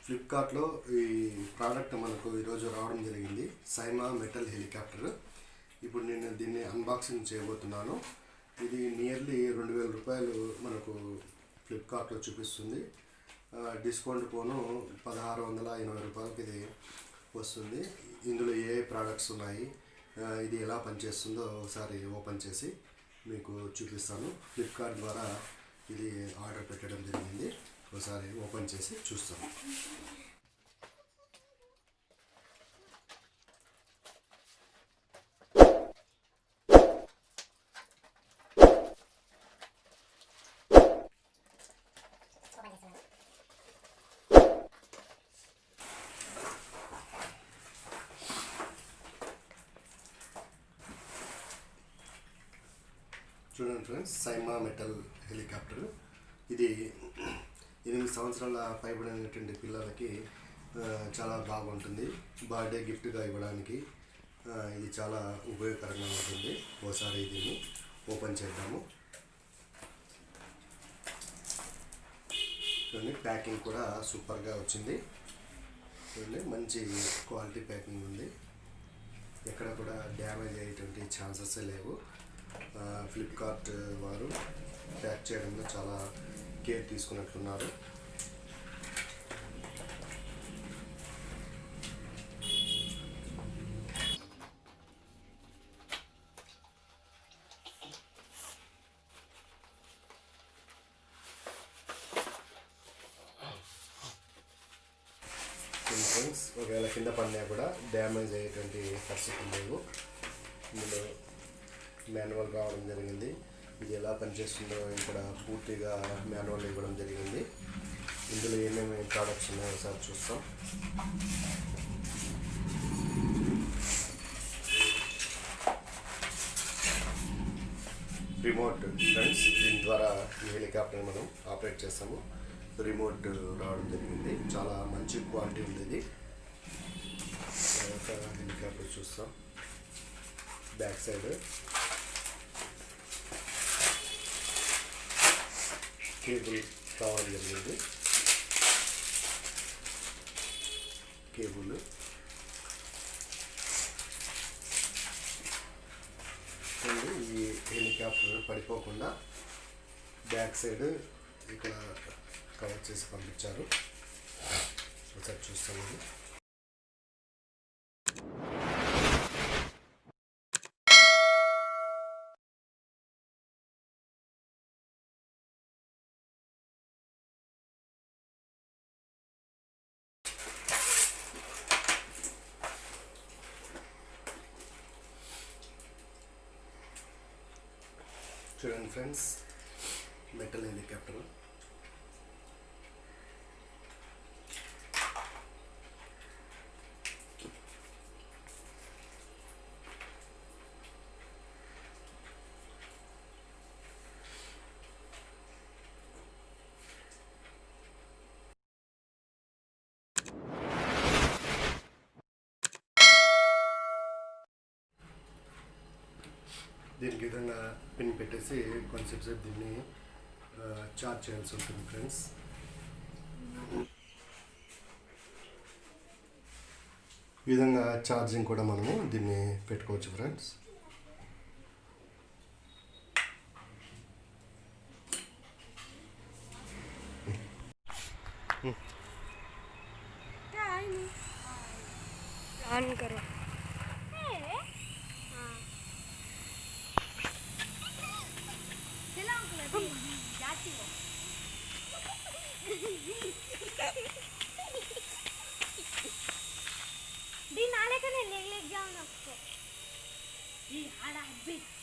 ఫ్లిప్కార్ట్లో ఈ ప్రోడక్ట్ మనకు ఈరోజు రావడం జరిగింది. Syma metal helicopter. ఇప్పుడు నేను దీన్ని అన్బాక్సింగ్ చేయబోతున్నాను. ఇది నియర్లీ 2000 రూపాయలు మనకు ఫ్లిప్కార్ట్లో చూపిస్తుంది. డిస్కౌంట్ పోను 1680 రూపాయలకి ఇది వస్తుంది. ఇందులో ఏ ప్రోడక్ట్స్ ఉన్నాయి, ఇది ఎలా పనిచేస్తుందో ఒకసారి ఓపెన్ చేసి మీకు చూపిస్తాను. ఫ్లిప్కార్ట్ ద్వారా ఇది ఆర్డర్ పెట్టడం జరిగింది. ఒకసారి ఓపెన్ చేసి చూస్తాను. చూడండి ఫ్రెండ్స్, సైమా మెటల్ హెలికాప్టర్. ఇది 8 సంవత్సరాల పైబడినటువంటి పిల్లలకి చాలా బాగుంటుంది. బర్త్డే గిఫ్ట్గా ఇవ్వడానికి ఇది చాలా ఉపయోగకరంగా ఉంటుంది. ఒకసారి దీన్ని ఓపెన్ చేద్దాము. చూడండి, ప్యాకింగ్ కూడా సూపర్గా వచ్చింది. చూడండి, మంచి క్వాలిటీ ప్యాకింగ్ ఉంది. ఎక్కడ కూడా డ్యామేజ్ అయ్యేటువంటి ఛాన్సెస్ లేవు. ఫ్లిప్కార్ట్ వారు ప్యాక్ చేయడంలో చాలా కేర్ తీసుకున్నట్లున్నారు. ఫ్రెండ్స్, ఒకవేళ కింద పడినా కూడా డ్యామేజ్ అయ్యేటువంటి పరిస్థితులు లేవు. ఇందులో మాన్యువల్ రావడం జరిగింది. ఇది ఎలా పనిచేస్తుందో ఇక్కడ పూర్తిగా మాన్యువల్ ఇవ్వడం జరిగింది. ఇందులో ఏమేమి ప్రోడక్ట్స్ ఉన్నాయో ఒకసారి చూస్తాం. రిమోట్ ఫ్రెండ్స్, దీని ద్వారా ఈ హెలికాప్టర్ మనం ఆపరేట్ చేస్తాము. రిమోట్ రావడం జరిగింది. చాలా మంచి క్వాలిటీ ఉంది ఇది. హెలికాప్టర్ చూస్తాం. బ్యాక్ సైడ్ కేబుల్ రావడం జరిగింది. కేబుల్ ఈ హెలికాప్టర్ పడిపోకుండా బ్యాక్ సైడ్ ఇక్కడ కవర్ చేసి పంపించారు. ఒకసారి చూస్తాము. చూడండి ఫ్రెండ్స్, మెటల్ హెలికాప్టర్. దీనికి విధంగా పిన్ పెట్టేసి కొంచెంసేపు దీన్ని చార్జ్ చేయాల్సి ఉంటుంది ఫ్రెండ్స్. ఈ విధంగా ఛార్జింగ్ కూడా మనము దీన్ని పెట్టుకోవచ్చు ఫ్రెండ్స్. ఆన్ करो. दी नाले का नहीं ले जाओ ना उसको ये हाड़ा बिट